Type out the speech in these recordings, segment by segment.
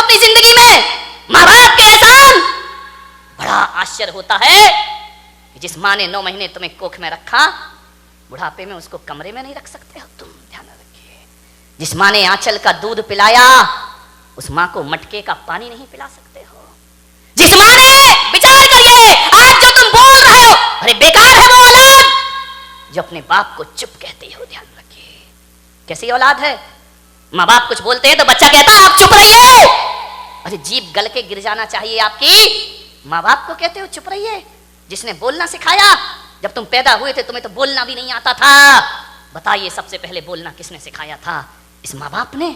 अपनी जिंदगी में माँ बाप के एहसान। बड़ा आश्चर्य होता है कि जिस माँ ने 9 महीने तुम्हें कोख में रखा, बुढ़ापे में उसको कमरे में नहीं रख सकते हो तुम, ध्यान रखिए। जिस माँ ने आंचल का दूध पिलाया, उस माँ को मटके का पानी नहीं पिला सकते हो। जिस माँ ने, विचार करिए, आज जो तुम बोल रहे हो, अरे बेकार है वो औलाद जो अपने बाप को चुप कहती हो, ध्यान रखिए। कैसी औलाद है? माँ बाप कुछ बोलते हैं तो बच्चा कहता है आप चुप रहिए। अरे जीभ गल के गिर जाना चाहिए आपकी। माँ बाप को कहते हो चुप रहिए, जिसने बोलना सिखाया। जब तुम पैदा हुए थे तुम्हें तो बोलना भी नहीं आता था। बताइए सबसे पहले बोलना किसने सिखाया था? इस माँ बाप ने।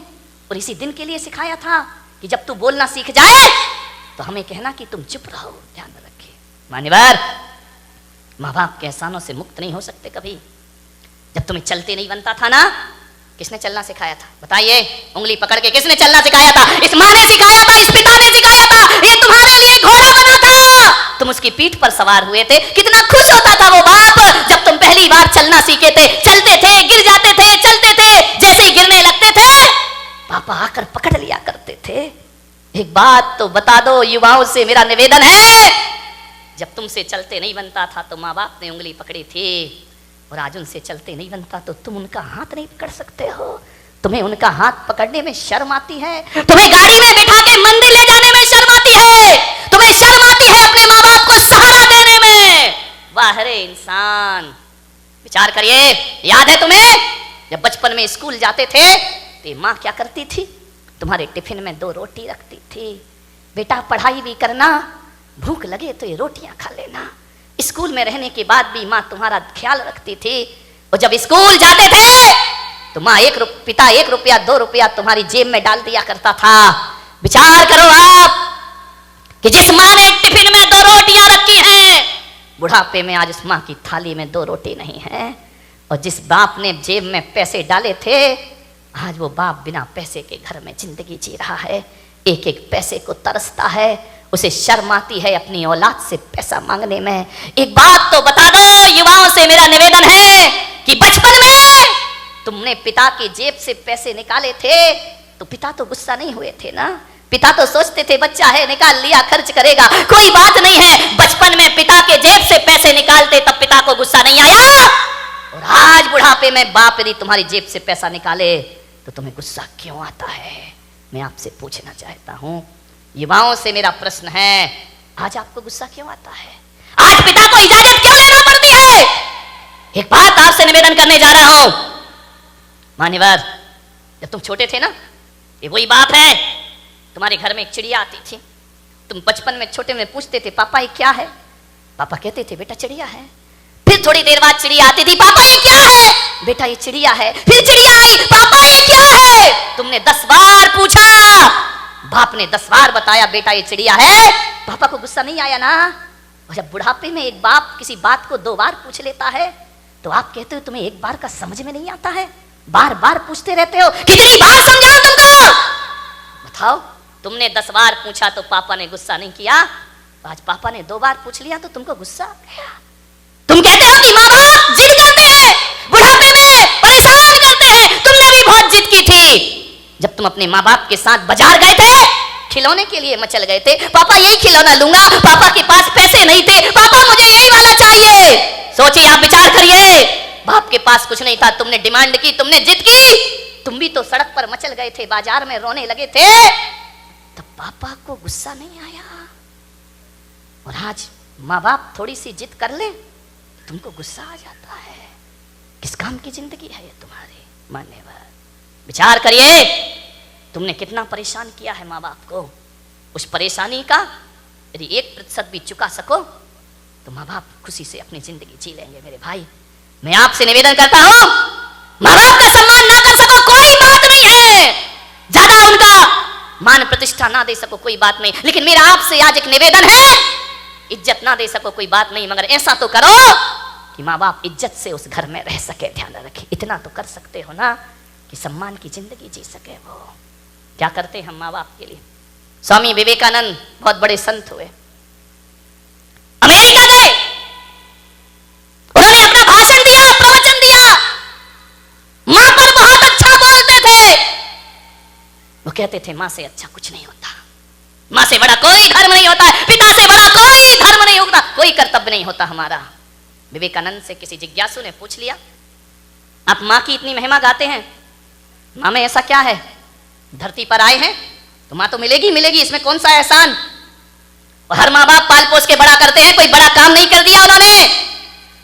और इसी दिन के लिए सिखाया था कि जब तू बोलना सीख जाए तो हमें कहना कि तुम चुप रहो, ध्यान रखिए। मान्यवर, माँ बाप के एहसानों से मुक्त नहीं हो सकते कभी। जब तुम्हें चलते नहीं बनता था ना, किसने चलना सिखाया था? बताइए, उंगली पकड़ के किसने चलना सिखाया था? इस माँ ने सिखाया था, इस पिता ने सिखाया था। ये तुम्हारे लिए घोड़ा बना था, तुम उसकी पीठ पर सवार हुए थे। कितना खुश होता था वो बाप जब तुम पहली बार चलना सीखे थे। चलते थे, गिर जाते थे, चलते थे, जैसे ही गिरने लगते थे पापा आकर पकड़ लिया करते थे। एक बात तो बता दो, युवाओं से मेरा निवेदन है, जब तुमसे चलते नहीं बनता था तो माँ बाप ने उंगली पकड़ी थी, और आज उनसे चलते नहीं बनता तो तुम उनका हाथ नहीं पकड़ सकते हो। तुम्हें उनका हाथ पकड़ने में शर्म आती है, तुम्हें गाड़ी में बिठा के मंदिर ले जाने में शर्म आती है, तुम्हें शर्म आती है अपने माँ बाप को सहारा देने में। वाह रे इंसान, विचार करिए। याद है तुम्हें जब बचपन में स्कूल जाते थे तो माँ क्या करती थी? तुम्हारे टिफिन में 2 रोटी रखती थी। बेटा पढ़ाई भी करना, भूख लगे तो ये रोटियां खा लेना। स्कूल में रहने के बाद भी माँ तुम्हारा ख्याल रखती थी। और जब स्कूल जाते थे तो माँ पिता 1 रुपया 2 रुपया तुम्हारी जेब में डाल दिया करता था। विचार करो आप कि जिस माँ ने टिफिन में 2 रोटियां रखी हैं, बुढ़ापे में आज उस माँ की थाली में 2 रोटी नहीं है। और जिस बाप ने जेब में पैसे डाले थे, आज वो बाप बिना पैसे के घर में जिंदगी जी रहा है। एक एक पैसे को तरसता है, उसे शर्म आती है अपनी औलाद से पैसा मांगने में। एक बात तो बता दो, युवाओं से मेरा निवेदन है कि बचपन में तुमने पिता की जेब से पैसे निकाले थे तो पिता तो गुस्सा नहीं हुए थे ना? पिता तो सोचते थे बच्चा है, निकाल लिया, खर्च करेगा, कोई बात नहीं है। बचपन में पिता के जेब से पैसे निकालते तब पिता को गुस्सा नहीं आया। और आज बुढ़ापे में बाप यदि तुम्हारी जेब से पैसा निकाले तो तुम्हें गुस्सा क्यों आता है? मैं आपसे पूछना चाहता हूं, युवाओं से मेरा प्रश्न है, आज आपको गुस्सा क्यों आता है? आज पिता को इजाजत क्यों लेना पड़ती है? एक बात आपसे निवेदन करने जा रहा हूं, मान्यवर, जब तुम छोटे थे ना, ये वही बाप है, तुम्हारे घर में एक चिड़िया आती थी। तुम बचपन में छोटे में पूछते थे पापा ये क्या है? पापा कहते थे बेटा चिड़िया है। फिर थोड़ी देर बाद चिड़िया आती थी, पापा ये क्या है? बेटा ये चिड़िया है। फिर चिड़िया आई, पापा ये क्या है? तुमने 10 बार पूछा, बाप ने 10 बार बताया बेटा ये चिड़िया है। पापा को गुस्सा नहीं आया ना? और जब बुढ़ापे में एक बाप किसी बात को 2 बार पूछ लेता है तो आप कहते हो तुम्हें एक बार का समझ में नहीं आता है, बार बार पूछते रहते हो। कितनी बार समझाओ तुमको? बताओ, तुमने 10 बार पूछा तो पापा ने गुस्सा नहीं किया, आज पापा ने 2 बार पूछ लिया तो तुमको गुस्सा आ गया। तुम कहते हो कि माँ बाप जिद करते हैं, बुढ़ापे में परेशान करते हैं। तुमने भी बहुत जिद की थी जब तुम अपने माँ बाप के साथ बाजार गए थे, खिलौने के लिए मचल गए थे। पापा यही खिलौना लूंगा, पापा के पास पैसे नहीं थे, पापा मुझे यही वाला चाहिए। सोचिए, आप विचार करिए, बाप के पास कुछ नहीं था, तुमने डिमांड की, तुमने जिद की, तुम भी तो सड़क पर मचल गए थे, बाजार में रोने लगे थे, तब पापा को गुस्सा नहीं आया। और आज माँ बाप थोड़ी सी जिद कर ले, तुमको गुस्सा आ जाता है। किस काम की जिंदगी है ये तुम्हारी? मान्यवर, विचार करिए, तुमने कितना परेशान किया है माँ बाप को। उस परेशानी का यदि 1% भी चुका सको तो माँ बाप खुशी से अपनी जिंदगी जी लेंगे। मेरे भाई, मैं आपसे निवेदन करता हूं, माँ बाप का सम्मान ना कर सको कोई बात नहीं है, ज्यादा उनका मान प्रतिष्ठा ना दे सको कोई बात नहीं, लेकिन मेरा आपसे आज एक निवेदन है, इज्जत ना दे सको कोई बात नहीं, मगर ऐसा तो करो कि माँ बाप इज्जत से उस घर में रह सके। ध्यान रखें, इतना तो कर सकते हो ना कि सम्मान की जिंदगी जी सके। वो क्या करते हैं हम माँ बाप के लिए? स्वामी विवेकानंद बहुत बड़े संत हुए, अमेरिका गए, उन्होंने अपना भाषण दिया, प्रवचन दिया, माँ पर बहुत अच्छा बोलते थे। वो कहते थे माँ से अच्छा कुछ नहीं होता। माँ से बड़ा कोई धर्म नहीं होता है, पिता से बड़ा कोई धर्म नहीं होता, कोई कर्तव्य नहीं होता हमारा। विवेकानंद से किसी जिज्ञासु ने पूछ लिया, आप माँ की इतनी महिमा गाते हैं, माँ में ऐसा क्या है? धरती पर आए हैं तो माँ तो मिलेगी मिलेगी, इसमें कौन सा एहसान? और हर माँ बाप पाल पोस के बड़ा करते हैं, कोई बड़ा काम नहीं कर दिया उन्होंने।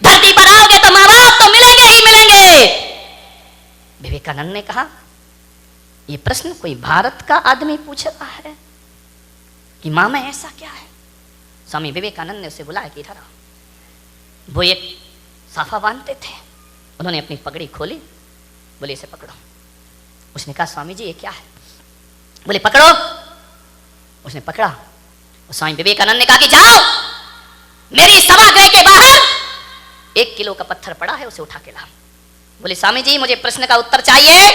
धरती पर आओगे तो माँ बाप तो मिलेंगे ही मिलेंगे। विवेकानंद ने कहा, ये प्रश्न कोई भारत का आदमी पूछ रहा है कि माँ में ऐसा क्या है? स्वामी विवेकानंद ने उसे बुलाया कि इधर आओ। वो एक साफा बांधते थे, उन्होंने अपनी पगड़ी खोली, बोले इसे पकड़ो। उसने कहा, स्वामी जी ये क्या है? बोले पकड़ो। उसने पकड़ा। स्वामी विवेकानंद ने कहा कि जाओ, मेरी सभागृह के बाहर 1 किलो का पत्थर पड़ा है, उसे उठा के लाओ। बोले स्वामी जी मुझे प्रश्न का उत्तर चाहिए,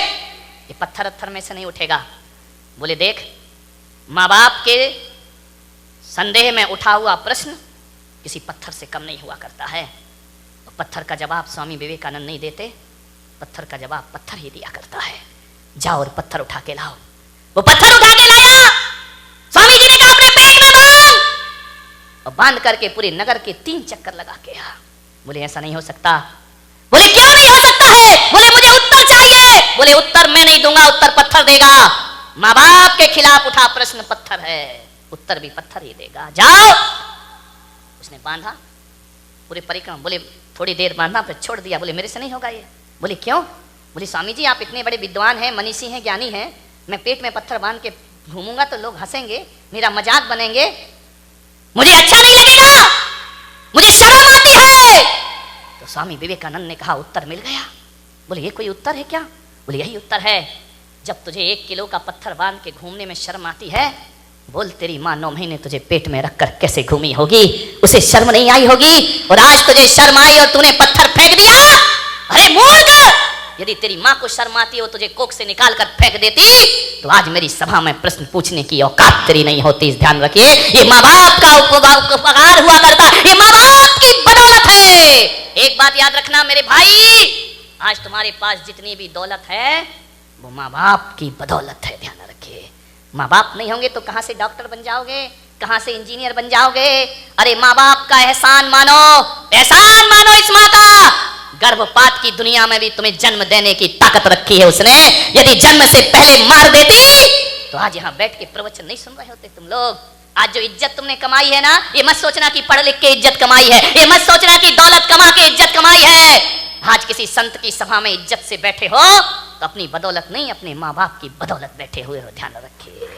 ये पत्थर अत्थर में से नहीं उठेगा। बोले देख, माँ बाप के संदेह में उठा हुआ प्रश्न किसी पत्थर से कम नहीं हुआ करता है। और पत्थर का जवाब स्वामी विवेकानंद नहीं देते, पत्थर का जवाब पत्थर ही दिया करता है। जाओ और पत्थर उठा के लाओ। वो पत्थर उठा के लाया। स्वामी जी ने कहा अपने पेट में बांध, और बांध करके पूरे नगर के 3 चक्कर लगा के आ। बोले ऐसा नहीं हो सकता। बोले क्यों नहीं हो सकता है? बोले मुझे उत्तर चाहिए। बोले उत्तर मैं नहीं दूंगा, उत्तर पत्थर देगा। माँ बाप के खिलाफ उठा प्रश्न पत्थर है, उत्तर भी पत्थर ही देगा। जाओ। उसने बांधा पूरे परिक्रमा। बोले थोड़ी देर बांधा फिर छोड़ दिया। बोले मेरे से नहीं होगा ये। बोले क्यों? बोले स्वामी जी आप इतने बड़े विद्वान हैं, मनीषी हैं, ज्ञानी हैं, मैं पेट में पत्थर बांध के घूमूंगा तो लोग हंसेंगे, मेरा मजाक बनेंगे, मुझे अच्छा नहीं लगेगा, मुझे शर्म आती है। तो स्वामी विवेकानंद ने कहा उत्तर मिल गया। बोले ये कोई उत्तर है क्या? बोले यही उत्तर है। जब तुझे 1 किलो का पत्थर बांध के घूमने में शर्म आती है, बोल तेरी माँ 9 महीने तुझे पेट में रखकर कैसे घूमी होगी, उसे शर्म नहीं आई होगी। और आज तुझे शर्म आई और तूने पत्थर फेंक दिया। अरे मूर्ख, यदि तेरी माँ को शर्म आती हो तुझे कोख से निकाल कर फेंक देती तो आज मेरी सभा में प्रश्न पूछने की औकात तेरी नहीं होती। इस ध्यान रखिए, ये माँ बाप का उपकार हुआ करता, ये माँ बाप की बदौलत है। एक बात याद रखना मेरे भाई, आज तुम्हारे पास जितनी भी दौलत है वो माँ बाप की बदौलत है। ध्यान रखिए, माँ बाप नहीं होंगे तो कहाँ से डॉक्टर बन जाओगे, कहाँ से इंजीनियर बन जाओगे? अरे माँ बाप का एहसान मानो, एहसान मानो इस माँ का। गर्भपात की दुनिया में भी तुम्हें जन्म देने की ताकत रखी है उसने। यदि जन्म से पहले मार देती तो आज यहाँ बैठ के प्रवचन नहीं सुन रहे होते तुम लोग। आज जो इज्जत तुमने कमाई है ना, ये मत सोचना कि पढ़ लिख के इज्जत कमाई है, ये मत सोचना कि दौलत कमा के इज्जत कमाई है। आज किसी संत की सभा में इज्जत से बैठे हो तो अपनी बदौलत नहीं, अपने माँ बाप की बदौलत बैठे हुए हो। ध्यान रखिए,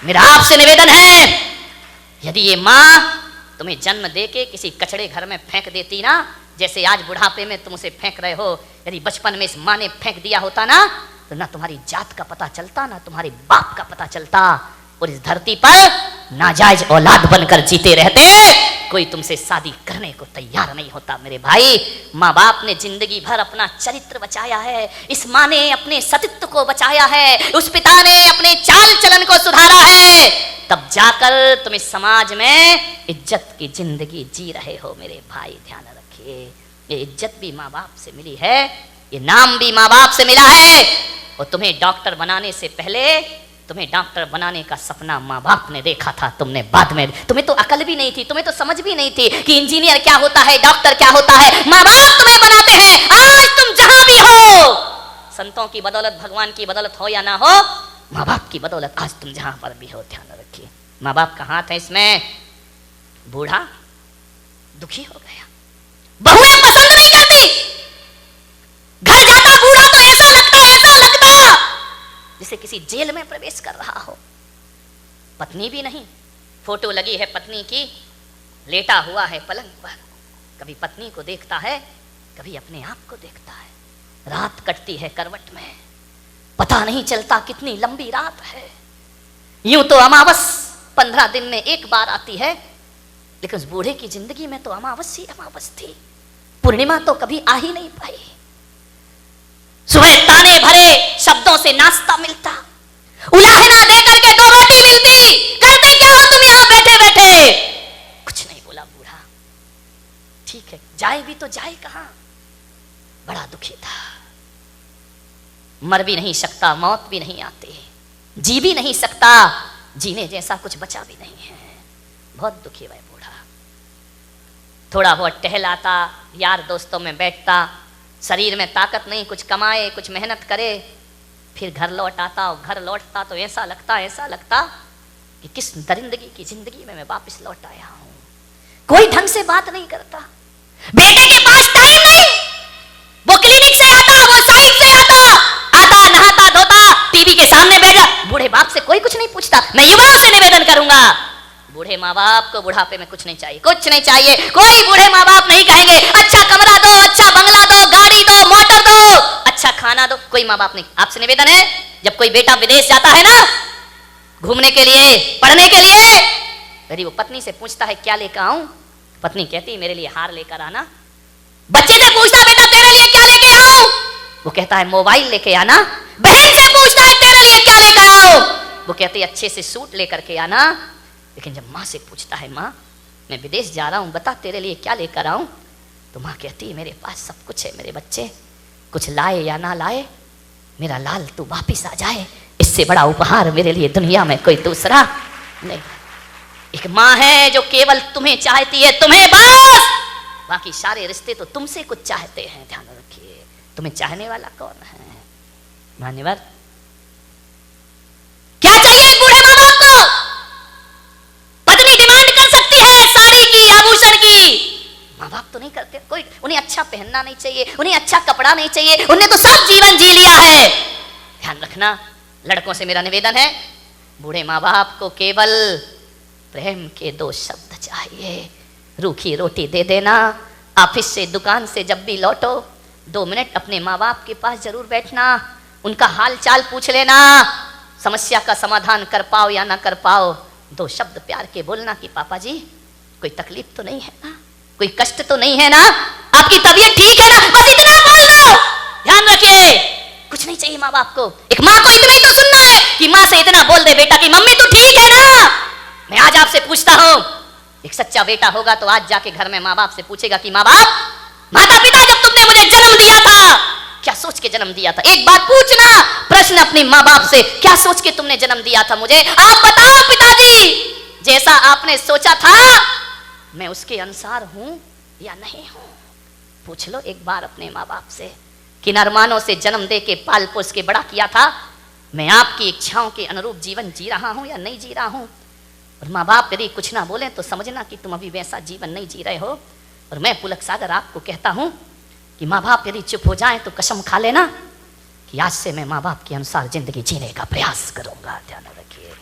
मेरा आपसे निवेदन है, यदि ये माँ तुम्हें जन्म देके किसी कचड़े घर में फेंक देती ना, जैसे आज बुढ़ापे में तुम उसे फेंक रहे हो, यदि बचपन में इस माँ ने फेंक दिया होता ना तो ना तुम्हारी जात का पता चलता, ना तुम्हारे बाप का पता चलता, और इस धरती पर नाजायज औलाद बनकर जीते रहते। कोई तुमसे शादी करने को तैयार नहीं होता मेरे भाई। माँ बाप ने जिंदगी भर अपना चरित्र बचाया है, इस माँ ने अपने सतीत्व को बचाया है, उस पिता ने अपने चाल चलन को सुधारा है, तब जाकर तुम इस समाज में इज्जत की जिंदगी जी रहे हो मेरे भाई। ध्यान रखिए, ये इज्जत भी माँ बाप से मिली है, ये नाम भी माँ बाप से मिला है। और तुम्हें डॉक्टर बनाने से पहले तुम्हें डॉक्टर बनाने का सपना माँ बाप ने देखा था, तुमने बाद में, तुम्हें तो अकल भी नहीं थी, तुम्हें तो समझ भी नहीं थी कि इंजीनियर क्या होता है, डॉक्टर क्या होता है। माँ बाप तुम्हें बनाते हैं। आज तुम जहां भी हो, संतों की बदौलत, भगवान की बदौलत हो या ना हो, माँ बाप की बदौलत आज तुम जहां पर भी हो। ध्यान रखिए, माँ बाप का हाथ है इसमें। बूढ़ा दुखी हो गया, बहुएं पसंद नहीं करती, घर जाता बूढ़ा तो ऐसा लगता जैसे किसी जेल में प्रवेश कर रहा हो। पत्नी भी नहीं, फोटो लगी है पत्नी की, लेटा हुआ है पलंग पर, कभी पत्नी को देखता है, कभी अपने आप को देखता है। रात कटती है करवट में, पता नहीं चलता कितनी लंबी रात है। यूं तो अमावस 15 दिन में एक बार आती है, लेकिन उस बूढ़े की जिंदगी में तो अमावस ही अमावस थी, पूर्णिमा तो कभी आ ही नहीं पाई। सुबह ताने भरे शब्दों से नाश्ता मिलता, उलाहना दे करके 2 रोटी मिलती, करते क्या हो तुम यहां बैठे बैठे? कुछ नहीं बोला बूढ़ा, ठीक है जाए भी तो जाए कहां? बड़ा दुखी था, मर भी नहीं सकता, मौत भी नहीं आती, जी भी नहीं सकता, जीने जैसा कुछ बचा भी नहीं है। बहुत दुखी वह बूढ़ा। थोड़ा बहुत टहलाता, यार दोस्तों में बैठता, शरीर में ताकत नहीं, कुछ कमाए, कुछ मेहनत करे, फिर घर लौट आता। और घर लौटता तो ऐसा लगता कि किस दरिंदगी की जिंदगी में मैं वापस लौट आया हूं। कोई ढंग से बात नहीं करता, बेटे के पास टाइम नहीं, वो क्लिनिक से आता, वो साइट से आता नहाता धोता, टीवी के सामने बैठ जा। बूढ़े बाप से कोई कुछ नहीं पूछता। मैं युवाओं से निवेदन करूंगा, बूढ़े माँ बाप को बुढ़ापे में कुछ नहीं चाहिए, कुछ नहीं चाहिए। कोई बूढ़े माँ बाप नहीं कहेंगे अच्छा कमरा दो, अच्छा बंगला दो, गाड़ी दो, मोटर दो, अच्छा खाना दो। कोई माँ बाप नहीं। आपसे निवेदन है, जब कोई बेटा विदेश जाता है ना घूमने के लिए, पढ़ने के लिए, यदि वो पत्नी से पूछता है क्या लेकर आऊं, पत्नी कहती मेरे लिए हार लेकर आना। बच्चे से पूछता बेटा तेरे लिए क्या लेके आऊं, वो कहता है मोबाइल लेके आना। बहन से पूछता है तेरे लिए क्या लेकर आओ, वो कहती है अच्छे से सूट लेकर के आना। लेकिन जब माँ से पूछता है माँ मैं विदेश जा रहा हूं, बता तेरे लिए क्या लेकर आऊं, तो माँ कहती है मेरे पास सब कुछ है मेरे बच्चे, कुछ लाए या ना लाए, मेरा लाल तू वापिस आ जाए, इससे बड़ा उपहार मेरे लिए दुनिया में कोई दूसरा नहीं। एक माँ है जो केवल तुम्हें चाहती है, तुम्हें बस, बाकी सारे रिश्ते तो तुमसे कुछ चाहते हैं। ध्यान रखिए, तुम्हें चाहने वाला कौन है? मान्यवर, क्या चाहिए बूढ़े माँ बाप को? पत्नी डिमांड कर सकती है साड़ी की, आभूषण की, माँ बाप तो नहीं करते। कोई उन्हें अच्छा पहनना नहीं चाहिए, उन्हें अच्छा कपड़ा नहीं चाहिए, उन्हें तो सब जीवन जी लिया है। ध्यान रखना, लड़कों से मेरा निवेदन है, बूढ़े माँ बाप को केवल प्रेम के 2 शब्द चाहिए। रूखी रोटी दे देना, ऑफिस से दुकान से जब भी लौटो 2 मिनट अपने माँ बाप के पास जरूर बैठना, उनका हाल चाल पूछ लेना, समस्या का समाधान कर पाओ या ना कर पाओ, 2 शब्द प्यार के बोलना कि पापा जी कोई तकलीफ तो नहीं है ना, कोई कष्ट तो नहीं है ना, आपकी तबीयत ठीक है ना, बस इतना बोल दो। ध्यान रखिए, कुछ नहीं चाहिए माँ बाप को। एक माँ को इतना ही तो सुनना है कि माँ से इतना बोल दे बेटा कि मम्मी तू ठीक है ना। मैं आज आपसे पूछता हूं, एक सच्चा बेटा होगा तो आज जाके घर में माँ बाप से पूछेगा कि माँ बाप, माता पिता जब तुमने मुझे जन्म दिया था क्या सोच के जन्म दिया था? एक बात पूछना प्रश्न अपनी माँ बाप से, क्या सोच के तुमने जन्म दिया था मुझे? आप बताओ पिताजी, जैसा आपने सोचा था मैं उसके अनुसार हूं या नहीं हूं? पूछ लो एक बार अपने माँ बाप से, किन अरमानों से जन्म दे के पाल पोस के बड़ा किया था, मैं आपकी इच्छाओं के अनुरूप जीवन जी रहा हूं या नहीं जी रहा हूं? और माँ बाप यदि कुछ ना बोले तो समझना कि तुम अभी वैसा जीवन नहीं जी रहे हो। और मैं पुलक सागर आपको कहता हूं कि माँ बाप यदि चुप हो जाएं तो कसम खा लेना कि आज से मैं माँ बाप के अनुसार जिंदगी जीने का प्रयास करूंगा। ध्यान रखिए।